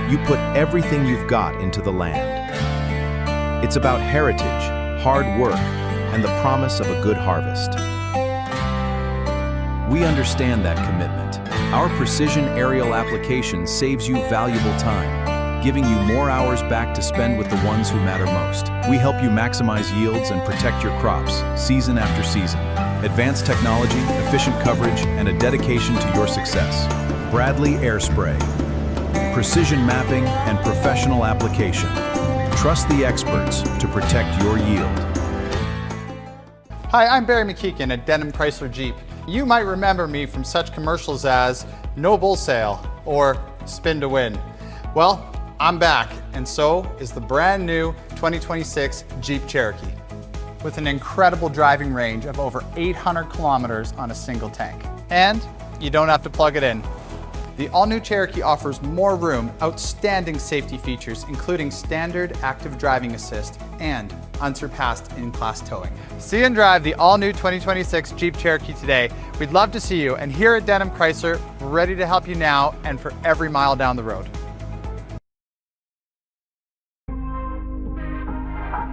you put everything you've got into the land. It's about heritage, hard work, and the promise of a good harvest. We understand that commitment. Our precision aerial application saves you valuable time, giving you more hours back to spend with the ones who matter most. We help you maximize yields and protect your crops, season after season. Advanced technology, efficient coverage, and a dedication to your success. Bradley Air Spray. Precision mapping and professional application. Trust the experts to protect your yield. Hi, I'm Barry McKeegan at Denham Chrysler Jeep. You might remember me from such commercials as No Bull Sale or Spin to Win. Well, I'm back, and so is the brand new 2026 Jeep Cherokee with an incredible driving range of over 800 kilometers on a single tank. And you don't have to plug it in. The all-new Cherokee offers more room, outstanding safety features, including standard active driving assist and unsurpassed in-class towing. See and drive the all-new 2026 Jeep Cherokee today. We'd love to see you, and here at Denham Chrysler, we're ready to help you now and for every mile down the road.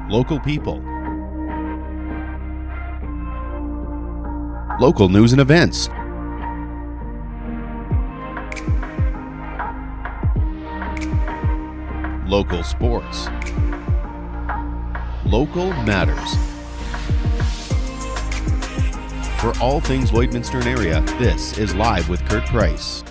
Local people. Local news and events. Local sports. Local matters. For all things Lloydminster and area, this is Live with Kurt Price.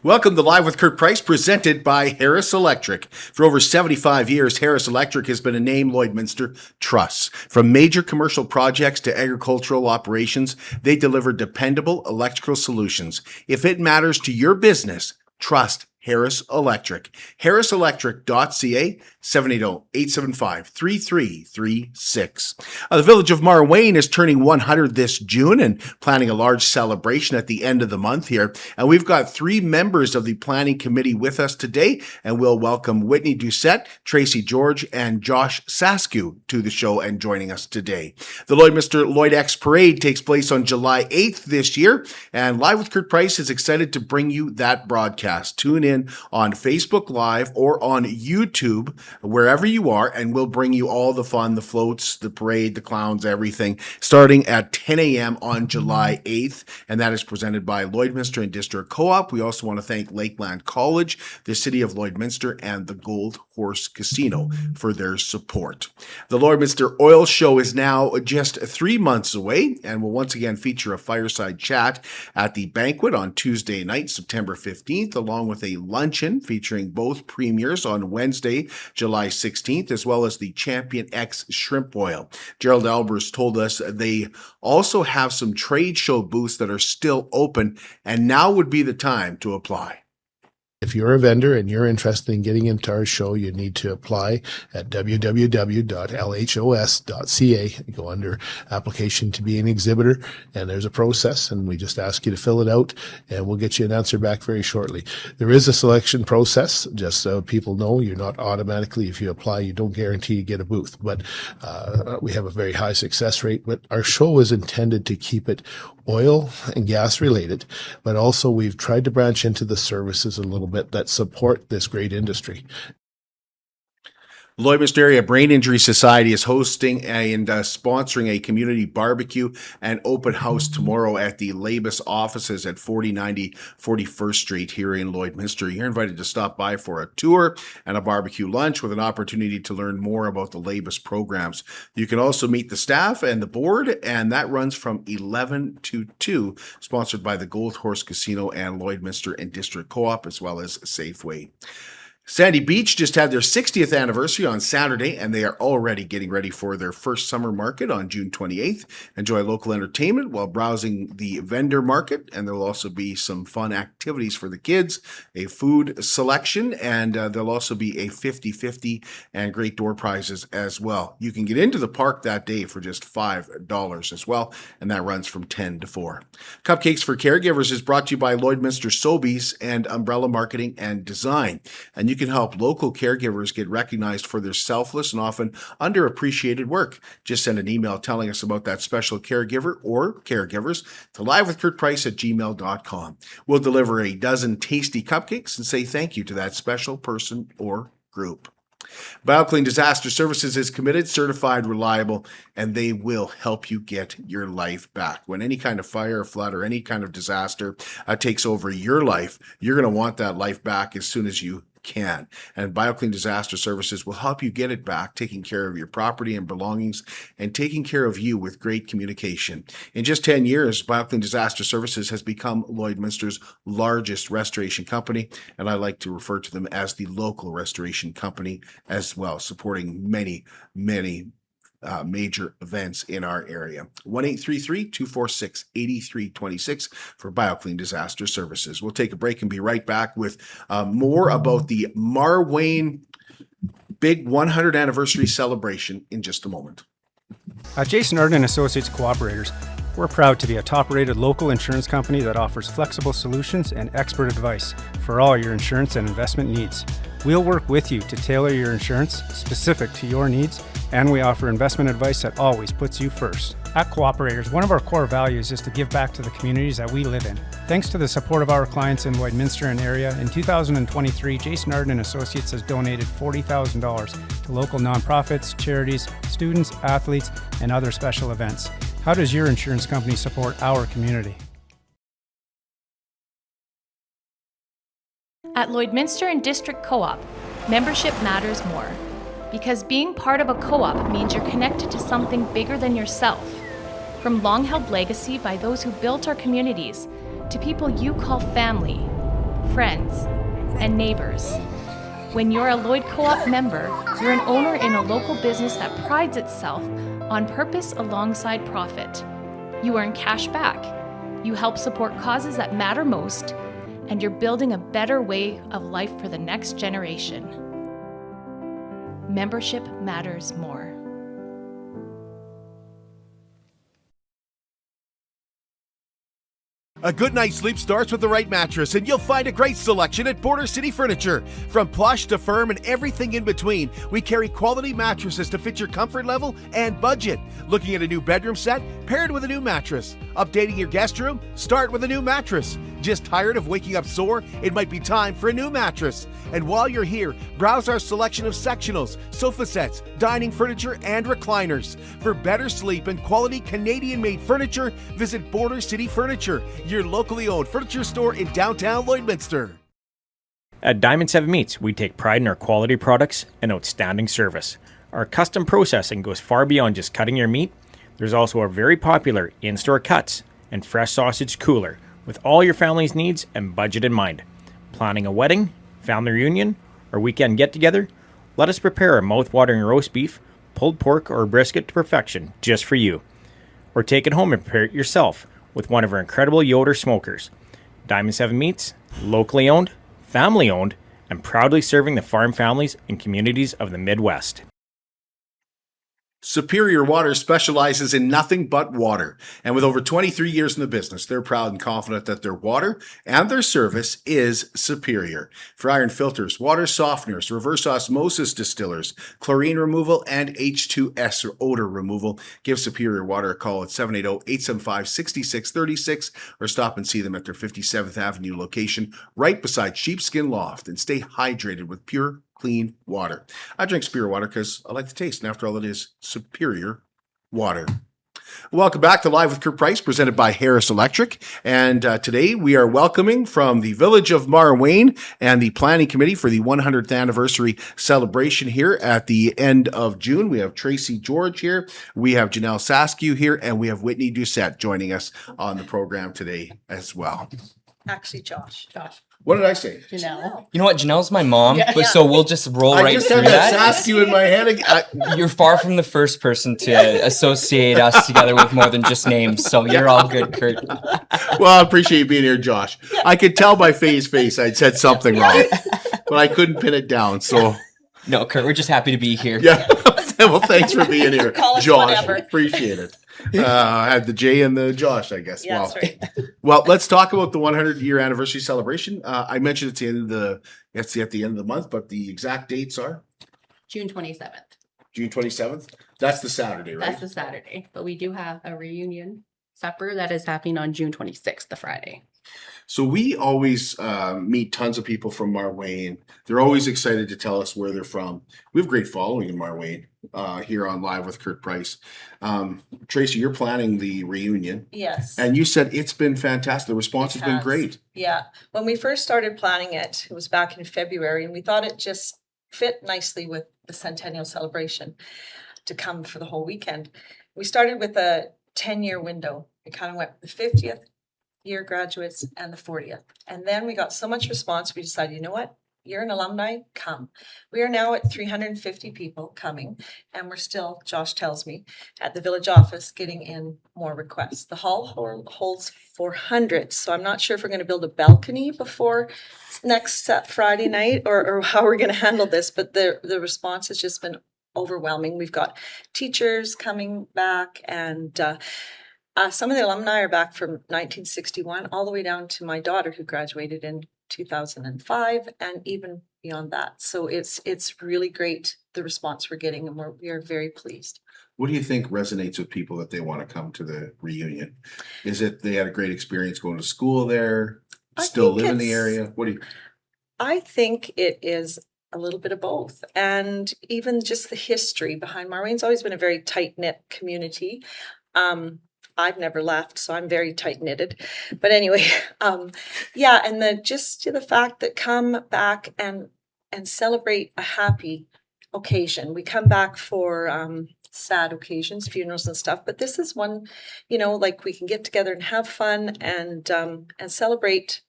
Welcome to Live with Kurt Price, presented by Harris Electric. For over 75 years, Harris Electric has been a name Lloydminster trusts. From major commercial projects to agricultural operations, they deliver dependable electrical solutions. If it matters to your business, trust Harris Electric. HarrisElectric.ca, 780-875-3336. The Village of Marwayne is turning 100 this June and planning a large celebration at the end of the month here. And we've got 3 members of the planning committee with us today, and we'll welcome Whitney Doucette, Tracey George, and Josh Saskiw to the show and joining us today. The Lloydminster Lloyd X Parade takes place on July 8th this year, and Live with Kurt Price is excited to bring you that broadcast. Tune in on Facebook Live or on YouTube, wherever you are, and we'll bring you all the fun, the floats, the parade, the clowns, everything, starting at 10 a.m. on July 8th, and that is presented by Lloydminster and District Co-op. We also want to thank Lakeland College, the City of Lloydminster, and the Gold Horse Casino for their support. The Lloydminster Oil Show is now just 3 months away, and will once again feature a fireside chat at the banquet on Tuesday night, September 15th, along with a luncheon featuring both premiers on Wednesday, July 16th, as well as the Champion X Shrimp Oil. Gerald Albers told us they also have some trade show booths that are still open, and now would be the time to apply. If you're a vendor and you're interested in getting into our show, you need to apply at www.lhos.ca. You go under application to be an exhibitor, and there's a process, and we just ask you to fill it out, and we'll get you an answer back very shortly. There is a selection process, just so people know. You're not automatically, if you apply, you don't guarantee you get a booth, but we have a very high success rate. But our show is intended to keep it oil and gas related, but also we've tried to branch into the services a little bit that support this great industry. Lloydminster Area Brain Injury Society is hosting and sponsoring a community barbecue and open house tomorrow at the Labus offices at 4090 41st Street here in Lloydminster. You're invited to stop by for a tour and a barbecue lunch with an opportunity to learn more about the Labus programs. You can also meet the staff and the board, and that runs from 11 to 2, sponsored by the Gold Horse Casino and Lloydminster and District Co-op, as well as Safeway. Sandy Beach just had their 60th anniversary on Saturday, and they are already getting ready for their first summer market on June 28th. Enjoy local entertainment while browsing the vendor market, and there will also be some fun activities for the kids, a food selection, and there'll also be a 50-50 and great door prizes as well. You can get into the park that day for just $5 as well, and that runs from 10 to 4. Cupcakes for Caregivers is brought to you by Lloydminster Sobeys and Umbrella Marketing and Design. And you can help local caregivers get recognized for their selfless and often underappreciated work. Just send an email telling us about that special caregiver or caregivers to livewithkurtprice@gmail.com. We'll deliver a dozen tasty cupcakes and say thank you to that special person or group. BioClean Disaster Services is committed, certified, reliable, and they will help you get your life back. When any kind of fire, flood, or any kind of disaster takes over your life, you're going to want that life back as soon as you can. And BioClean Disaster Services will help you get it back, taking care of your property and belongings and taking care of you with great communication. In just 10 years, BioClean Disaster Services has become Lloydminster's largest restoration company, and I like to refer to them as the local restoration company as well, supporting many major events in our area. 1-833-246-8326 for BioClean Disaster Services. We'll take a break and be right back with more about the Marwayne Big 100 Anniversary Celebration in just a moment. At Jason Arden Associates Cooperators, we're proud to be a top-rated local insurance company that offers flexible solutions and expert advice for all your insurance and investment needs. We'll work with you to tailor your insurance specific to your needs, and we offer investment advice that always puts you first. At Cooperators, one of our core values is to give back to the communities that we live in. Thanks to the support of our clients in Lloydminster and area, in 2023, Jason Arden Associates has donated $40,000 to local nonprofits, charities, students, athletes, and other special events. How does your insurance company support our community? At Lloydminster and District Co-op, membership matters more. Because being part of a co-op means you're connected to something bigger than yourself. From long-held legacy by those who built our communities, to people you call family, friends, and neighbors. When you're a Lloyd Co-op member, you're an owner in a local business that prides itself on purpose alongside profit. You earn cash back, you help support causes that matter most, and you're building a better way of life for the next generation. Membership matters more. A good night's sleep starts with the right mattress, and you'll find a great selection at Border City Furniture. From plush to firm and everything in between, we carry quality mattresses to fit your comfort level and budget. Looking at a new bedroom set? Paired with a new mattress. Updating your guest room? Start with a new mattress. Just tired of waking up sore? It might be time for a new mattress. And while you're here, browse our selection of sectionals, sofa sets, dining furniture, and recliners. For better sleep and quality Canadian-made furniture, visit Border City Furniture, your locally owned furniture store in downtown Lloydminster. At Diamond 7 Meats, we take pride in our quality products and outstanding service. Our custom processing goes far beyond just cutting your meat. There's also our very popular in-store cuts and fresh sausage cooler with all your family's needs and budget in mind. Planning a wedding, family reunion, or weekend get-together? Let us prepare a mouth-watering roast beef, pulled pork, or brisket to perfection just for you. Or take it home and prepare it yourself with one of our incredible Yoder smokers. Diamond 7 Meats, locally owned, family owned, and proudly serving the farm families and communities of the Midwest. Superior Water specializes in nothing but water. And with over 23 years in the business, they're proud and confident that their water and their service is superior. For iron filters, water softeners, reverse osmosis distillers, chlorine removal, and H2S or odor removal, give Superior Water a call at 780-875-6636 or stop and see them at their 57th Avenue location right beside Sheepskin Loft, and stay hydrated with pure, clean water. I drink Superior Water because I like the taste, and after all, it is superior water. Welcome back to Live with Kurt Price, presented by Harris Electric. And today we are welcoming from the Village of Marwayne and the Planning Committee for the 100th anniversary celebration here at the end of June. We have Tracey George here, we have Josh Saskiw here, and we have Whitney Doucette joining us on the program today as well. Actually, Josh. What did I say? Janelle. You know what? Janelle's my mom, but so we'll just roll I right just through had that that. Saskiw in my head again. You're far from the first person to associate us together with more than just names, so you're all good, Kurt. Well, I appreciate you being here, Josh. I could tell by Faye's face I'd said something wrong, but I couldn't pin it down. So, No, Kurt, we're just happy to be here. yeah. Well, thanks for being here, Call us Josh. whenever. Appreciate it. I had the J and the Josh, I guess. Yeah, Wow. that's right. Well, let's talk about the 100-year anniversary celebration. I mentioned it's at the end of the month, but the exact dates are June 27th. June 27th. That's the Saturday, right? That's the Saturday. But we do have a reunion supper that is happening on June 26th, the Friday. So we always meet tons of people from Marwayne. They're always excited to tell us where they're from. We have great following in Marwayne here on Live with Kurt Price. Tracey, you're planning the reunion. Yes. And you said it's been fantastic. The response has been has. great. Yeah. When we first started planning it, it was back in February, and we thought it just fit nicely with the Centennial celebration to come for the whole weekend. We started with a 10-year window. We kind of went the 50th year graduates and the 40th. And then we got so much response, we decided, you know what? You're an alumni, come. We are now at 350 people coming, and we're still, Josh tells me, at the village office getting in more requests. The hall holds 400, so I'm not sure if we're going to build a balcony before next Friday night or how we're going to handle this, but the response has just been overwhelming. We've got teachers coming back, and some of the alumni are back from 1961 all the way down to my daughter who graduated in 2005 and even beyond that. So it's really great, the response we're getting, and we are very pleased. What do you think resonates with people that they want to come to the reunion? Is it they had a great experience going to school there, still live in the area? What do you? I think it is a little bit of both, and even just the history behind Marwayne's always been a very tight-knit community. I've never left, so I'm very tight-knitted. But anyway, yeah, and the fact that come back and celebrate a happy occasion. We come back for sad occasions, funerals and stuff, but this is one, like we can get together and have fun and celebrate,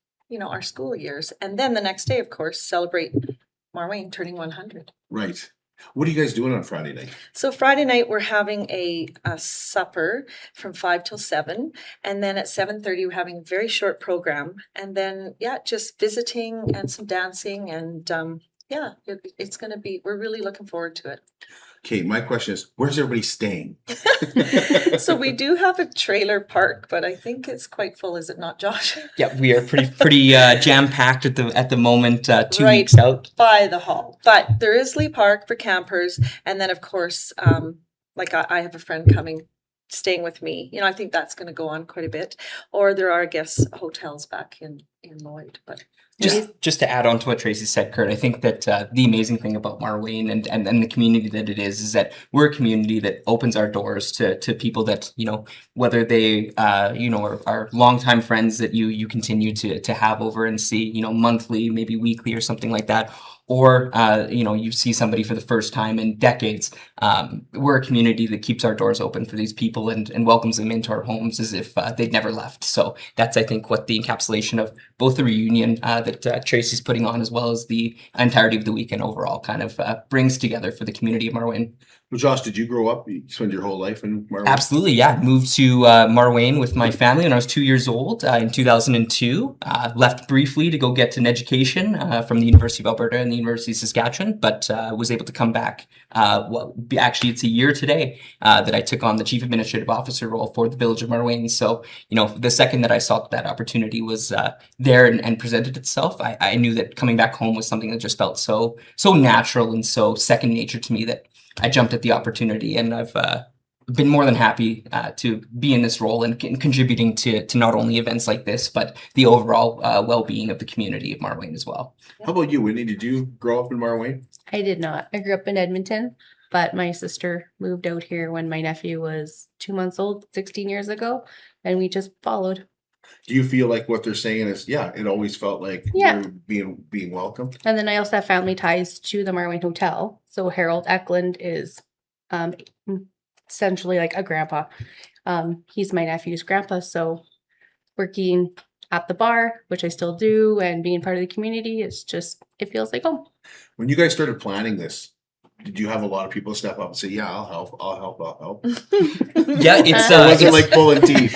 our school years. And then the next day, of course, celebrate Marwayne turning 100. Right. What are you guys doing on Friday night? So Friday night, we're having a supper from 5 till 7. And then at 7:30, we're having a very short program. And then, just visiting and some dancing. And it's going to be, we're really looking forward to it. Okay, my question is, where's everybody staying? So we do have a trailer park, but I think it's quite full, is it not, Josh? Yeah, we are pretty jam-packed at the moment, 2 Right weeks out. by the hall. But there is Lee Park for campers. And then, of course, I have a friend coming, staying with me. I think that's going to go on quite a bit. Or there are, I guess, hotels back in Lloyd. But Just to add on to what Tracey said, Kurt, I think that the amazing thing about Marwayne and the community that it is that we're a community that opens our doors to people that, whether they, are longtime friends that you continue to have over and see, monthly, maybe weekly or something like that. Or, you see somebody for the first time in decades. We're a community that keeps our doors open for these people and welcomes them into our homes as if they'd never left. So that's, I think, what the encapsulation of both the reunion that Tracey's putting on as well as the entirety of the weekend overall kind of brings together for the community of Marwayne. Well, Josh, did you grow up? You spend your whole life in Marwayne? Absolutely, yeah. Moved to Marwayne with my family when I was 2 years old in 2002. Left briefly to go get an education from the University of Alberta and the University of Saskatchewan, but was able to come back. Actually, it's a year today that I took on the Chief Administrative Officer role for the Village of Marwayne. So, the second that I saw that opportunity was there and presented itself, I knew that coming back home was something that just felt so natural and so second nature to me that I jumped at the opportunity, and I've been more than happy to be in this role and contributing to not only events like this, but the overall well-being of the community of Marwayne as well. How about you, Whitney? Did you grow up in Marwayne? I did not. I grew up in Edmonton, but my sister moved out here when my nephew was 2 months old, 16 years ago, and we just followed. Do you feel like what they're saying is, it always felt like Yeah. you're being welcomed? And then I also have family ties to the Marwayne Hotel. So Harold Eklund is essentially like a grandpa. He's my nephew's grandpa. So working at the bar, which I still do, and being part of the community, it feels like home. When you guys started planning this, did you have a lot of people step up and say, "Yeah, I'll help. Yeah, it's Or was it like pulling teeth?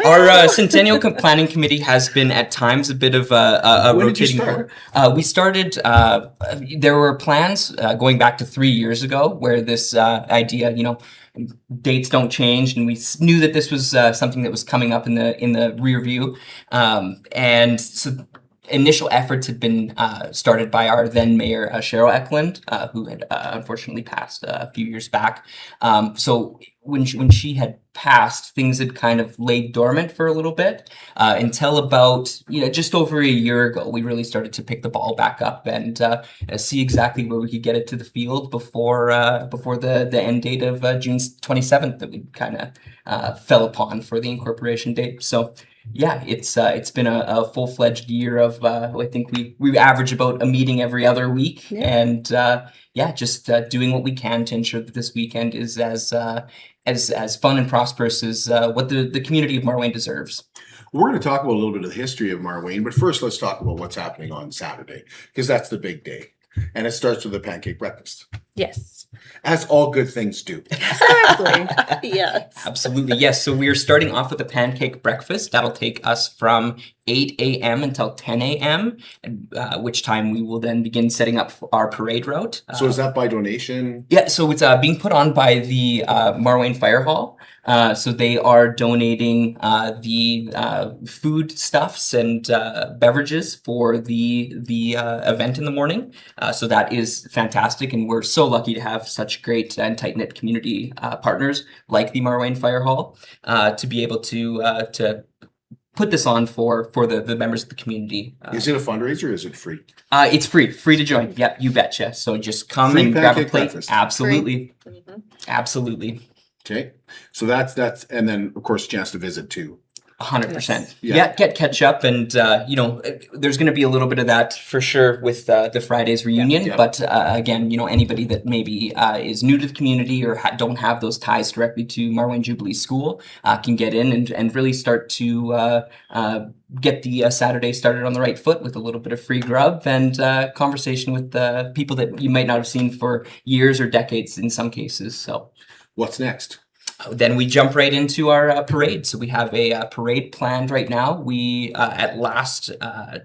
our Centennial Planning Committee has been at times a bit of a When did you rotating start? board. We started. There were plans going back to 3 years ago where this idea, dates don't change, and we knew that this was something that was coming up in the rear view, and so. Initial efforts had been started by our then mayor, Cheryl Eklund, who had unfortunately passed a few years back. So when she had passed, things had kind of laid dormant for a little bit until about just over a year ago. We really started to pick the ball back up and see exactly where we could get it to the field before the end date of June 27th that we kind of fell upon for the incorporation date. So. Yeah, it's been a full-fledged year of I think we average about a meeting every other week, and just doing what we can to ensure that this weekend is as fun and prosperous as what the community of Marwayne deserves. We're going to talk about a little bit of the history of Marwayne, but first let's talk about what's happening on Saturday, because that's the big day. And it starts with a pancake breakfast. Yes. As all good things do. Exactly. Yes. Absolutely, yes. So we are starting off with a pancake breakfast. That'll take us from 8 a.m. until 10 a.m., which time we will then begin setting up our parade route. So is that by donation? Yeah, so it's being put on by the Marwayne Fire Hall. So they are donating the food stuffs and beverages for the event in the morning. So that is fantastic, and we're so lucky to have such great and tight-knit community partners like the Marwayne Fire Hall to be able to put this on for the members of the community. Is it a fundraiser or is it free? It's free to join. Yep, you betcha. So just come Free and grab a pancake plate. breakfast. Absolutely. Mm-hmm. Absolutely. Okay. So that's and then of course a chance to visit too. 100%. Yeah. Yeah, catch up, and there's going to be a little bit of that for sure with the Friday's reunion. Yeah. But again, anybody that maybe is new to the community or don't have those ties directly to Marwayne Jubilee School can get in and really start to get the Saturday started on the right foot with a little bit of free grub and conversation with people that you might not have seen for years or decades in some cases. So, what's next? Then we jump right into our parade. So we have a parade planned right now. We, at last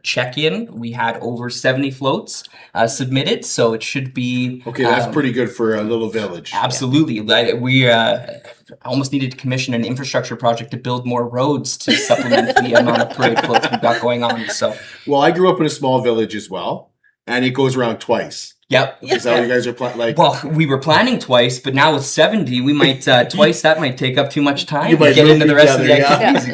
check-in, we had over 70 floats submitted. So it should be... Okay, that's pretty good for a little village. Absolutely. We almost needed to commission an infrastructure project to build more roads to supplement the amount of parade floats we've got going on. So, well, I grew up in a small village as well, and it goes around twice. Yep. Is that what you guys are planning? Well, we were planning twice, but now with 70, we might twice that might take up too much time. You might get into the each rest other, of the yeah. activities.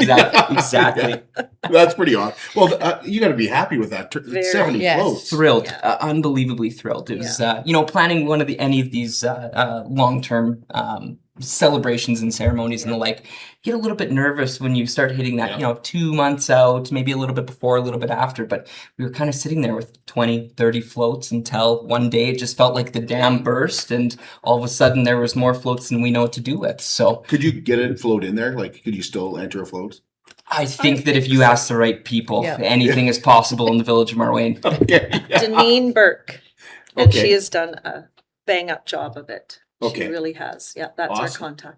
Exactly. That's pretty odd. Well, you got to be happy with that. 70 Yes. floats. Thrilled, unbelievably thrilled. It was, planning any of these long-term celebrations and ceremonies and the like. Get a little bit nervous when you start hitting that, 2 months out, maybe a little bit before, a little bit after. But we were kind of sitting there with 20, 30 floats until one day it just felt like the dam burst, and all of a sudden there was more floats than we know what to do with. So could you get a float in there? Like, could you still enter a float? I think that if you ask the right people, Yeah. anything is possible in the Village of Marwayne. Okay. Yeah. Deneen Burke, and Okay. she has done a bang-up job of it. Okay. She really has. Yeah, that's our Awesome. contact.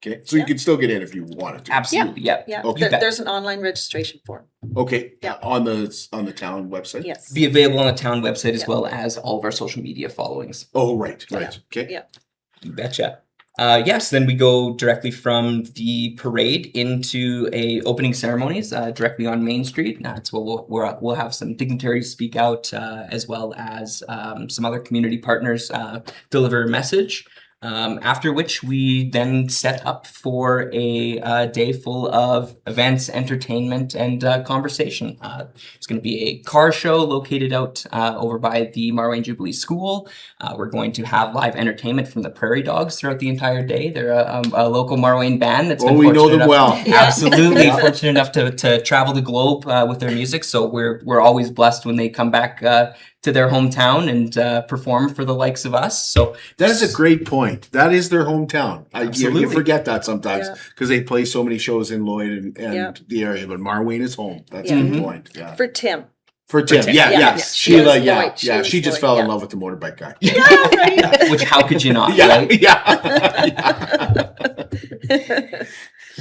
Okay. So you could still get in if you wanted to. Absolutely, yeah. Yeah, Okay. there's an online registration form. Okay. Yeah. On the town website? Yes. Be available on the town website as Yeah. well as all of our social media followings. Oh, right. Yeah. Okay. Yeah. You betcha. Yes, then we go directly from the parade into a opening ceremonies directly on Main Street. That's where we'll have some dignitaries speak out as well as some other community partners deliver a message. After which we then set up for a day full of events, entertainment, and conversation. It's going to be a car show located out over by the Marwayne Jubilee School. We're going to have live entertainment from the Prairie Dogs throughout the entire day. They're a local Marwayne band that's been we know fortunate them well. Absolutely fortunate enough to travel the globe with their music. So we're always blessed when they come back to their hometown and perform for the likes of us. So That is a great point. That is their hometown. You Absolutely. forget that sometimes Yeah. because they play so many shows in Lloyd and Yeah. the area, but Marwayne is home. That's Yeah. a good point. Yeah. For Tim, For Tim. Tim. Yeah, Yeah. yeah. Yeah. Sheila, She was yeah. Lloyd. She Yeah. was She just Lloyd, fell in yeah. love with the motorbike guy. Yeah, right. Which how could you not, Yeah, right? yeah.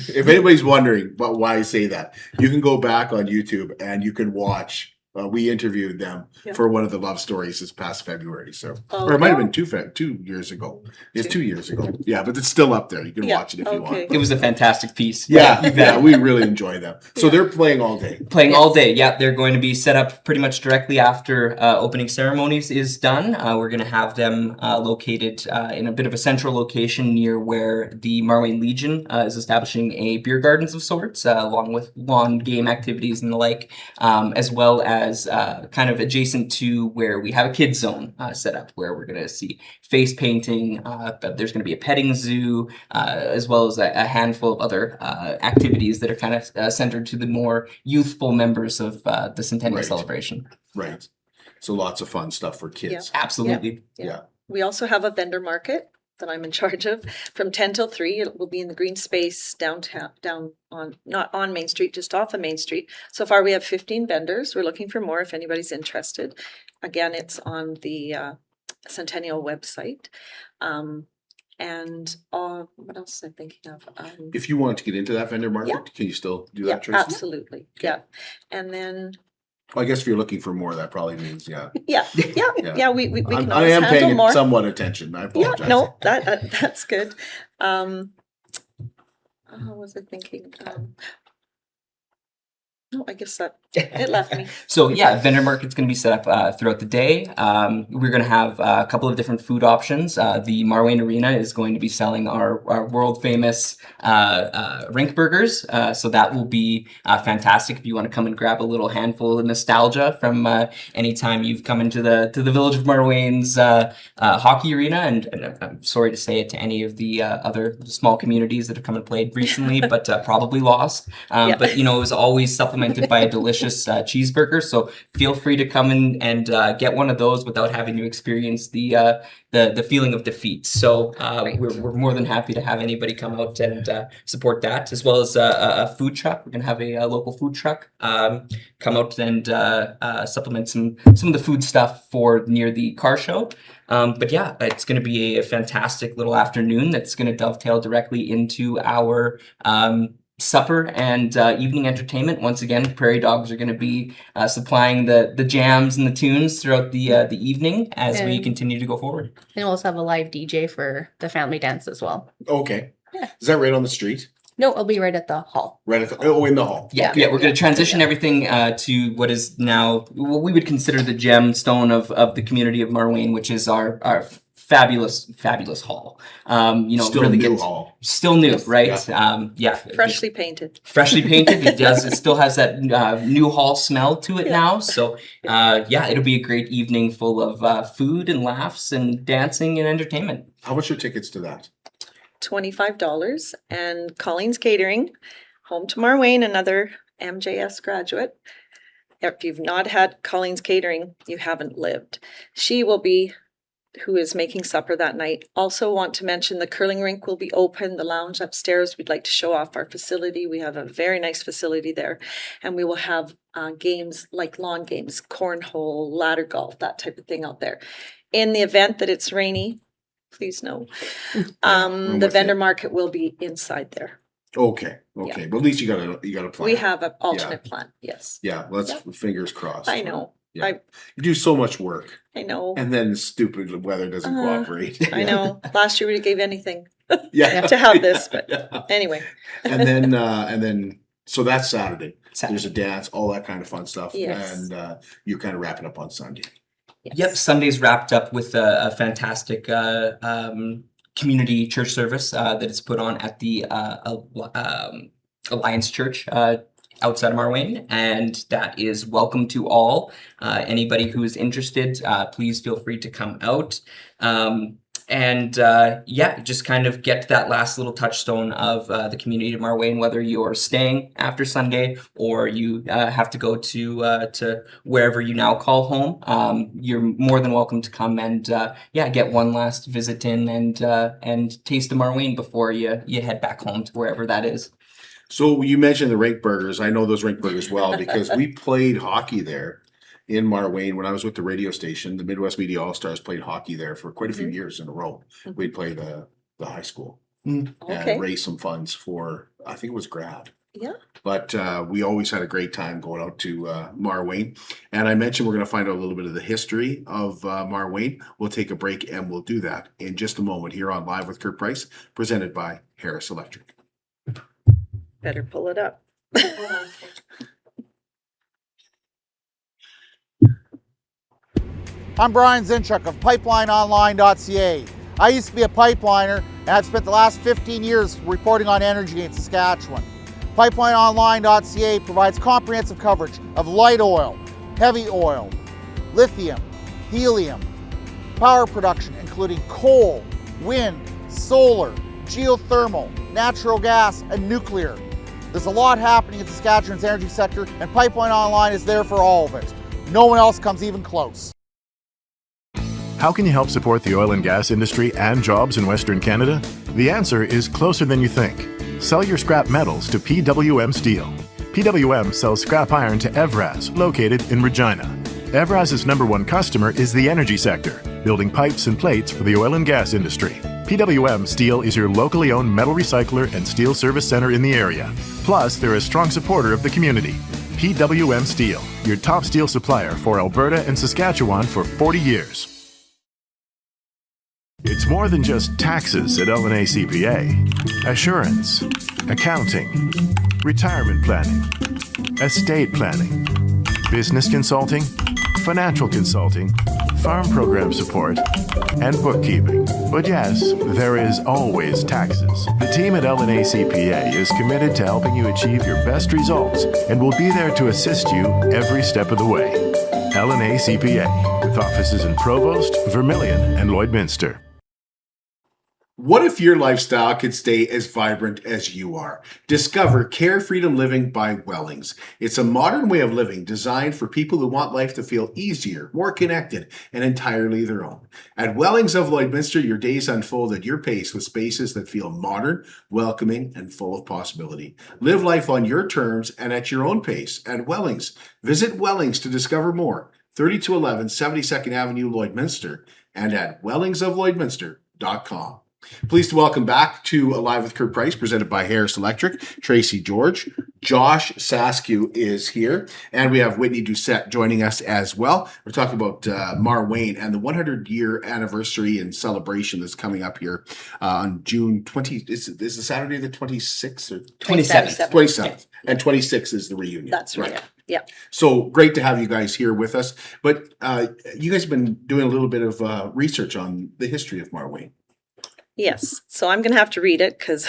If anybody's wondering why I say that, you can go back on YouTube and you can watch. We interviewed them Yeah. for one of the love stories this past February. So, Oh, or it might have yeah. been 2 years ago. It's 2 years ago. Yeah, but it's still up there. You can Yeah, watch it if you want. okay. It was a fantastic piece. Yeah, You bet. yeah, we really enjoy them. So they're playing all day. Playing all day. Yeah, they're going to be set up pretty much directly after opening ceremonies is done. We're going to have them located in a bit of a central location near where the Marwayne Legion is establishing a beer gardens of sorts, along with lawn game activities and the like, as well as kind of adjacent to where we have a kids zone set up, where we're going to see face painting. There's going to be a petting zoo, as well as a handful of other activities that are kind of centered to the more youthful members of the Centennial Right. celebration. Right. So lots of fun stuff for kids. Absolutely. Yeah. We also have a vendor market that I'm in charge of from 10 till 3. It will be in the green space downtown, not on Main Street, just off of Main Street. So far we have 15 vendors. We're looking for more if anybody's interested. Again, it's on the Centennial website. And what else am I thinking of? If you want to get into that vendor market, Yeah. can you still do Yeah, that, Tracey? absolutely. Yeah. And then, Well, I guess if you're looking for more, that probably means, yeah. yeah, we can I always am handle paying more. somewhat attention. I Yeah, apologize. no, that's good. What was I thinking? No, I guess that it left me. So yeah, vendor market's going to be set up throughout the day. We're going to have a couple of different food options. The Marwayne Arena is going to be selling our world famous rink burgers. So that will be fantastic if you want to come and grab a little handful of nostalgia from any time you've come into the Village of Marwayne's hockey arena. And I'm sorry to say it to any of the other small communities that have come and played recently, but probably lost. But you know, it was always supplemented by a delicious cheeseburger. So feel free to come in and get one of those without having to experience the feeling of defeat. So we're more than happy to have anybody come out and support that, as well as a food truck. We're gonna have a local food truck come out and supplement some of the food stuff for near the car show. But yeah, it's going to be a fantastic little afternoon that's going to dovetail directly into our supper and evening entertainment. Once again, Prairie Dogs are going to be supplying the jams and the tunes throughout the evening as we continue to go forward. And we'll also have a live DJ for the family dance as well. Okay. Yeah. Is that right on the street? No, it'll be right at the hall. Right at the, in the hall. Yeah, we're going to transition everything to what is now what we would consider the gemstone of the community of Marwayne, which is our fabulous hall. Still really new gets hall. still new, Yes. right? Freshly painted. Freshly painted. It still has that new hall smell to it now. So it'll be a great evening full of food and laughs and dancing and entertainment. How much are tickets to that? $25, and Colleen's Catering, home to Marwayne, another MJS graduate. If you've not had Colleen's Catering, you haven't lived. She will be who is making supper that night. Also want to mention the curling rink will be open, the lounge upstairs. We'd like to show off our facility. We have a very nice facility there, and we will have games like lawn games, cornhole, ladder golf, that type of thing out there. In the event that it's rainy, please no. The with vendor you. market will be inside there. Okay. Okay. But at least you got a plan. We have an alternate plan, yes. Yeah. Let's fingers crossed. I know. Yeah. You do so much work, I know. and then stupid weather doesn't cooperate. I know. Last year we gave anything Yeah. to have this, but Yeah. anyway. and then so that's Saturday. There's a dance, all that kind of fun stuff. Yes. And you're kind of wrapping up on Sunday. Yes. Yep, Sunday's wrapped up with a fantastic community church service that is put on at the Alliance Church outside of Marwayne, and that is welcome to all. Anybody who is interested, please feel free to come out. Just kind of get that last little touchstone of the community of Marwayne, whether you're staying after Sunday or you have to go to wherever you now call home. You're more than welcome to come and get one last visit in and taste of Marwayne before you head back home to wherever that is. So you mentioned the rink burgers. I know those rink burgers well because we played hockey there, in Marwayne when I was with the radio station. The Midwest Media All-Stars played hockey there for quite a few years in a row. We'd play the high school and raise some funds for, I think it was grad. Yeah. But we always had a great time going out to Marwayne. And I mentioned we're going to find out a little bit of the history of Marwayne. We'll take a break and we'll do that in just a moment here on Live with Kurt Price, presented by Harris Electric. Better pull it up. I'm Brian Zinchuk of PipelineOnline.ca. I used to be a pipeliner, and I've spent the last 15 years reporting on energy in Saskatchewan. PipelineOnline.ca provides comprehensive coverage of light oil, heavy oil, lithium, helium, power production including coal, wind, solar, geothermal, natural gas, and nuclear. There's a lot happening in Saskatchewan's energy sector, and Pipeline Online is there for all of it. No one else comes even close. How can you help support the oil and gas industry and jobs in Western Canada? The answer is closer than you think. Sell your scrap metals to PWM Steel. PWM sells scrap iron to Evraz, located in Regina. Evraz's #1 customer is the energy sector, building pipes and plates for the oil and gas industry. PWM Steel is your locally owned metal recycler and steel service center in the area. Plus, they're a strong supporter of the community. PWM Steel, your top steel supplier for Alberta and Saskatchewan for 40 years. It's more than just taxes at L&A CPA. Assurance, accounting, retirement planning, estate planning, business consulting, financial consulting, farm program support, and bookkeeping. But yes, there is always taxes. The team at L&A CPA is committed to helping you achieve your best results and will be there to assist you every step of the way. L&A CPA, with offices in Provost, Vermilion, and Lloydminster. What if your lifestyle could stay as vibrant as you are? Discover Care Freedom Living by Wellings. It's a modern way of living designed for people who want life to feel easier, more connected, and entirely their own. At Wellings of Lloydminster, your days unfold at your pace with spaces that feel modern, welcoming, and full of possibility. Live life on your terms and at your own pace at Wellings. Visit Wellings to discover more. 3211 72nd Avenue, Lloydminster, and at wellingsoflloydminster.com. Pleased to welcome back to Live with Kurt Price, presented by Harris Electric, Tracey George. Josh Saskiw is here, and we have Whitney Doucette joining us as well. We're talking about Marwayne and the 100-year anniversary and celebration that's coming up here on June 20. Is the Saturday the 26th or 27th? 27th, and 26th is the reunion. That's right. Yeah. So great to have you guys here with us. But you guys have been doing a little bit of research on the history of Marwayne. Yes. So I'm going to have to read it because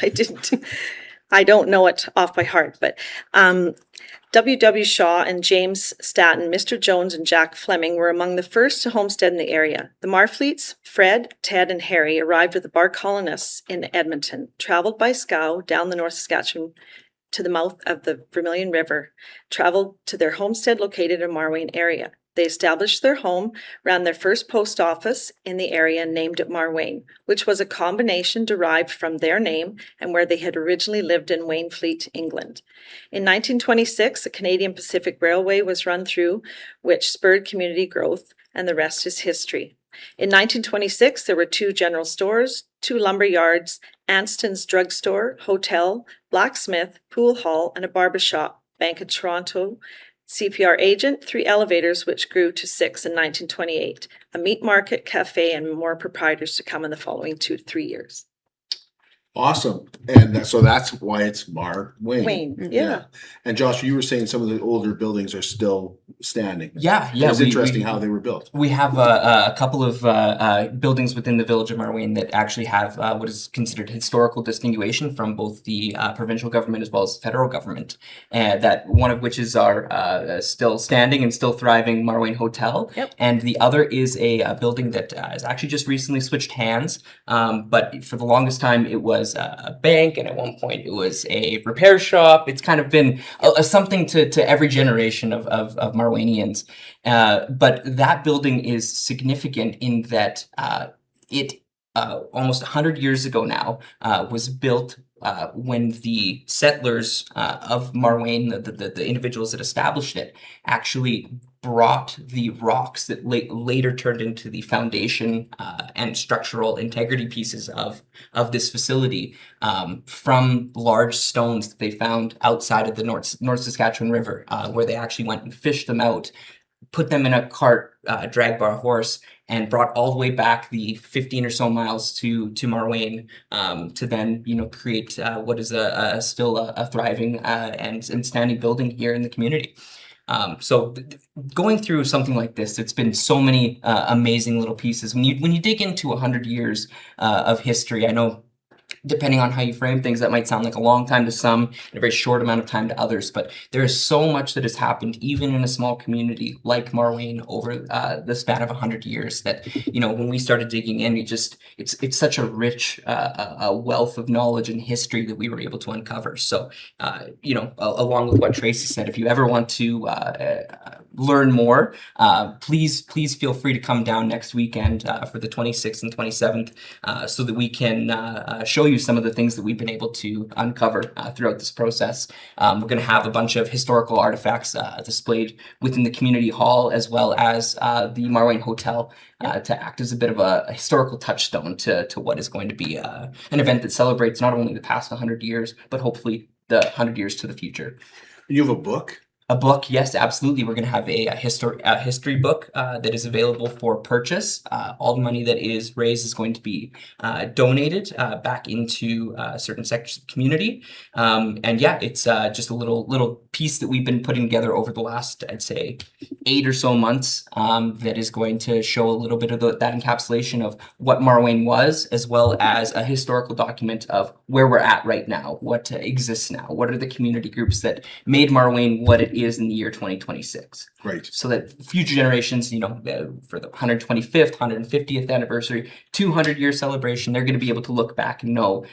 I don't know it off by heart. But W.W. Shaw and James Statton, Mr. Jones and Jack Fleming were among the first to homestead in the area. The Marfleets, Fred, Ted, and Harry arrived with the bar colonists in Edmonton, traveled by scow down the North Saskatchewan to the mouth of the Vermilion River, traveled to their homestead located in Marwayne area. They established their home, ran their first post office in the area and named it Marwayne, which was a combination derived from their name and where they had originally lived in Wainfleet, England. In 1926, the Canadian Pacific Railway was run through, which spurred community growth, and the rest is history. In 1926, there were 2 general stores, 2 lumber yards, Anston's drugstore, hotel, blacksmith, pool hall, and a barber shop, Bank of Toronto, CPR agent, 3 elevators, which grew to 6 in 1928, a meat market, cafe, and more proprietors to come in the following 2 to 3 years. Awesome. And so that's why it's Marwayne. Yeah. And Josh, you were saying some of the older buildings are still standing. Yeah. It's interesting how they were built. We have a couple of buildings within the Village of Marwayne that actually have what is considered historical distinguishing from both the provincial government as well as the federal government. That one of which is our still standing and still thriving Marwayne Hotel. Yep. And the other is a building that has actually just recently switched hands. But for the longest time, it was a bank, and at one point it was a repair shop. It's kind of been something to every generation of Marwaynians. But that building is significant in that it almost 100 years ago now was built when the settlers of Marwayne, the individuals that established it, actually brought the rocks that later turned into the foundation and structural integrity pieces of this facility from large stones that they found outside of the North Saskatchewan River, where they actually went and fished them out, put them in a cart dragged by a horse, and brought all the way back the 15 or so miles to Marwayne to then create what is still a thriving and standing building here in the community. So going through something like this, it's been so many amazing little pieces. When you dig into 100 years of history, I know depending on how you frame things, that might sound like a long time to some and a very short amount of time to others. But there is so much that has happened, even in a small community like Marwayne, over the span of 100 years. That when we started digging in, it's such a rich a wealth of knowledge and history that we were able to uncover. So along with what Tracey said, if you ever want to learn more, please feel free to come down next weekend for the 26th and 27th so that we can show you some of the things that we've been able to uncover throughout this process. We're going to have a bunch of historical artifacts displayed within the community hall, as well as the Marwayne Hotel to act as a bit of a historical touchstone to what is going to be an event that celebrates not only the past 100 years, but hopefully the 100 years to the future. You have a book? A book, yes, absolutely. We're going to have a history book that is available for purchase. All the money that is raised is going to be donated back into certain sectors of the community. And yeah, it's just a little piece that we've been putting together over the last, I'd say, 8 or so months that is going to show a little bit of that encapsulation of what Marwayne was, as well as a historical document of where we're at right now, what exists now, what are the community groups that made Marwayne what it is in the year 2026. Right. So that future generations, for the 125th, 150th anniversary, 200-year celebration, they're going to be able to look back and know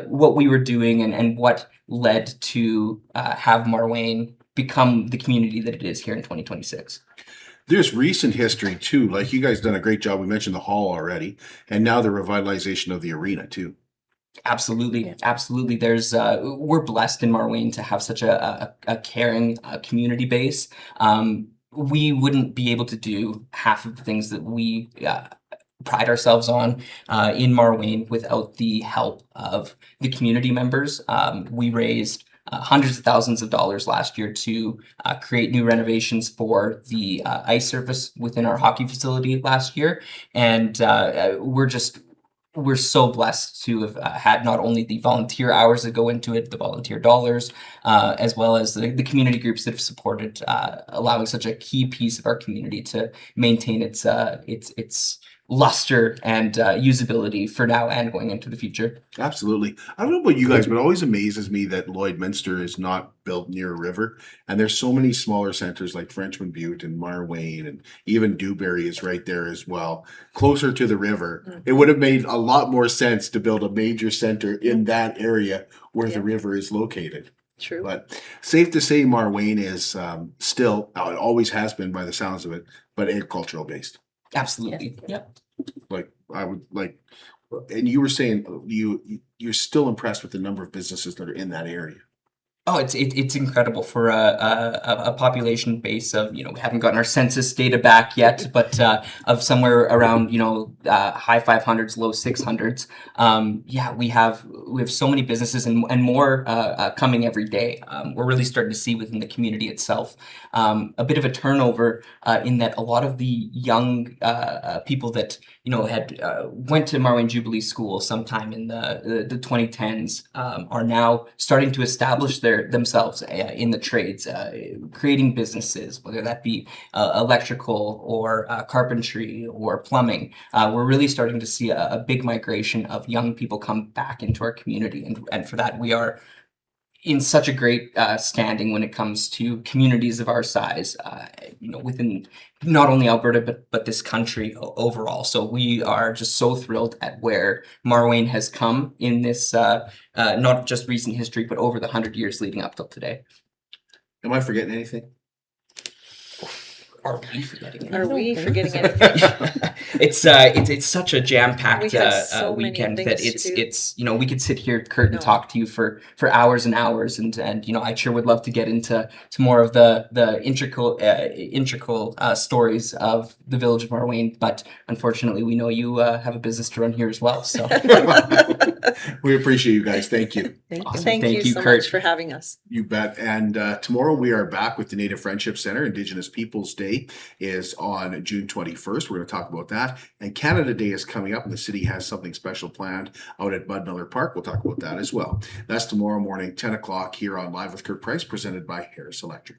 what we were doing and what led to have Marwayne become the community that it is here in 2026. There's recent history too. Like, you guys done a great job. We mentioned the hall already, and now the revitalization of the arena too. Absolutely. Absolutely. There's we're blessed in Marwayne to have such a caring community base. We wouldn't be able to do half of the things that we pride ourselves on in Marwayne without the help of the community members. We raised hundreds of thousands of dollars last year to create new renovations for the ice surface within our hockey facility last year. And we're so blessed to have had not only the volunteer hours that go into it, the volunteer dollars, as well as the community groups that have supported allowing such a key piece of our community to maintain its luster and usability for now and going into the future. Absolutely. I don't know about you guys, but it always amazes me that Lloydminster is not built near a river. And there's so many smaller centers like Frenchman Butte and Marwayne, and even Dewberry is right there as well, closer to the river. Mm-hmm. It would have made a lot more sense to build a major center in that area where the river is located. True. But safe to say Marwayne is still, it always has been by the sounds of it, but agricultural based. Absolutely. Yep. Like, I would like, and you were saying you're still impressed with the number of businesses that are in that area. Oh, it's incredible for a population base of, we haven't gotten our census data back yet, but of somewhere around, high 500s, low 600s. We have so many businesses and more coming every day. We're really starting to see within the community itself a bit of a turnover in that a lot of the young people that had went to Marwayne Jubilee School sometime in the 2010s are now starting to establish themselves in the trades, creating businesses, whether that be electrical or carpentry or plumbing. We're really starting to see a big migration of young people come back into our community, and for that we are in such a great standing when it comes to communities of our size, within not only Alberta, but this country overall. So we are just so thrilled at where Marwayne has come in this, not just recent history, but over the 100 years leading up till today. Am I forgetting anything? are we forgetting it? Are we forgetting anything? It's such a jam-packed We have so many weekend things that to do. it's we could sit here, Kurt, and talk to you for hours and hours, and I sure would love to get into more of the integral stories of the Village of Marwayne, but unfortunately we know you have a business to run here as well. So We appreciate you guys. Thank you. awesome. Thank you so Kurt. much for having us. You bet. And tomorrow we are back with the Native Friendship Center. Indigenous Peoples Day is on June 21st. We're going to talk about that. And Canada Day is coming up, and the city has something special planned out at Bud Miller Park. We'll talk about that as well. That's tomorrow morning, 10 o'clock here on Live with Kurt Price, presented by Harris Electric.